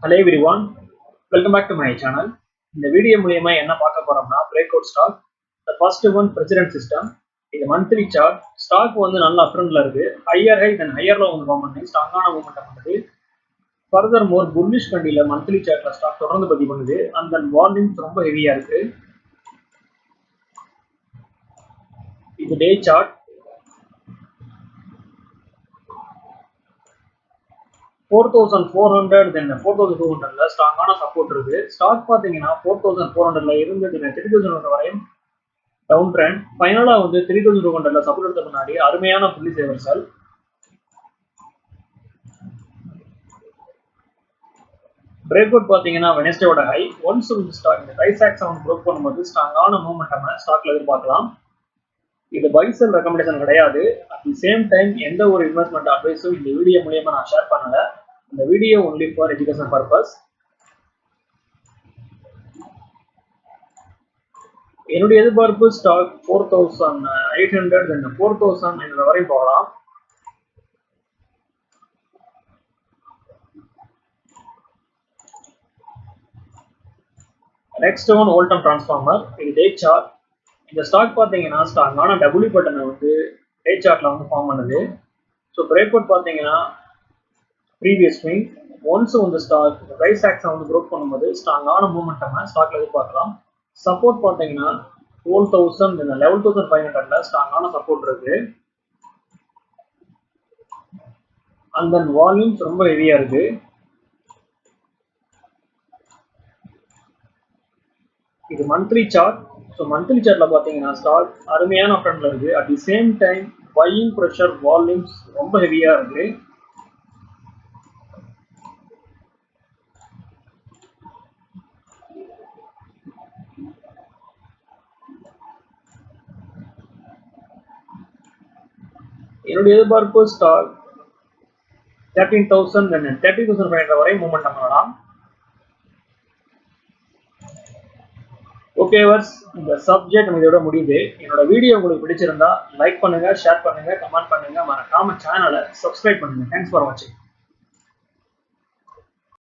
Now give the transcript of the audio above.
Hello everyone, welcome back to my channel. இந்த video மூலமா என்ன பார்க்க போறோம்னா break out stock. The first one precedent system. இது மந்த்லி சார்ட். ஸ்டாக் வந்து நல்ல அப்ட்ரெண்ட்ல இருக்கு. Higher high then higher low வந்து ஃபார்ம் பண்ணி ஸ்ட்ராங்கான மூவ்மெண்ட் பண்ணுது. Furthermore bullish candle monthly சார்ட்ல ஸ்டாக் தொடர்ந்து பதிவு பண்ணுது. அண்ட் தென் வால்யூம்ஸ் ரொம்ப ஹெவியா இருக்கு. இது டே சார்ட். 4400 then 4200ல ஸ்ட்ராங்கான சப்போர்ட் இருக்கு. ஸ்டாக் பாத்தீங்கன்னா 4400ல இருந்து 3200 வரையும் டவுன் ட்ரெண்ட். ஃபைனலா வந்து 3200ல சப்போர்ட் எடுத்த முன்னாடி அருமையான புள்ளி ரிவர்சல். பிரேக் அவுட் பாத்தீங்கன்னா வெனஸ்டேவோட ஹை. ஒன்ஸ் ஸ்டாக் இந்த பிரைஸ் ஆக்ஷன் பிரேக் பண்ணும்போது ஸ்ட்ராங்கான மூவ்மெண்டம் ஸ்டாக்ல எதிர்பார்க்கலாம். இது பை செல் ரெக்கமெண்டேஷன் கிடையாது. அட் தி சேம் டைம் எந்த ஒரு இன்வெஸ்ட்மெண்ட் அட்வைஸும் இந்த வீடியோ மூலமா நான் ஷேர் பண்ணல. இந்த video only for education purpose. என்னுடைய எதிர்பார்ப்பு ஸ்டாக் 4800 and 4000 வரை போகலாம். Next one Voltamp transformer. இது டே சார்ட். இந்த ஸ்டாக் பார்த்தீங்கன்னா ஸ்ட்ராங்கான டபுள்யூ பட்டனை வந்து டே சார்ட்ல வந்து ஃபார்ம் பண்ணுது. ஸோ பிரேக் அவுட் பார்த்தீங்கன்னா ப்ரீவியஸ் ஸ்விங். ஒன்ஸ் வந்து ஸ்டாக் பிரைஸ் ஆக்ஷன் வந்து ப்ரோக் பண்ணும்போது ஸ்ட்ராங்கான மூவ்மெண்டம் ஸ்டாக்ல எதிர்பார்க்கலாம். சப்போர்ட் பார்த்தீங்கன்னா 12,000 11,500ல ஸ்ட்ராங்கான சப்போர்ட் இருக்கு. அண்ட் தென் வால்யூம்ஸ் ரொம்ப ஹெவியா இருக்கு. இது மந்த்லி சார்ட். ஸோ மந்த்லி சார்ட்ல பார்த்தீங்கன்னா ஸ்டாக் அருமையான அப்ட்ரெண்ட்ல இருக்கு. At the same time buying pressure volumes ரொம்ப ஹெவியா இருக்கு. என்னுடைய எதிர்பார்ப்பு ஸ்டாக் 13,000 and 30,500 வரை மூவ்மெண்ட் பண்ணலாம். ஓகே வர்ஸ், இந்த சப்ஜெக்ட் நம்ம இதோட முடியுது. என்னோட வீடியோ உங்களுக்கு பிடிச்சிருந்தா லைக் பண்ணுங்க, ஷேர் பண்ணுங்க, கமெண்ட் பண்ணுங்க, மறக்காம சேனலை சப்ஸ்கிரைப் பண்ணுங்க. தேங்க்ஸ் ஃபார் வாட்சிங்.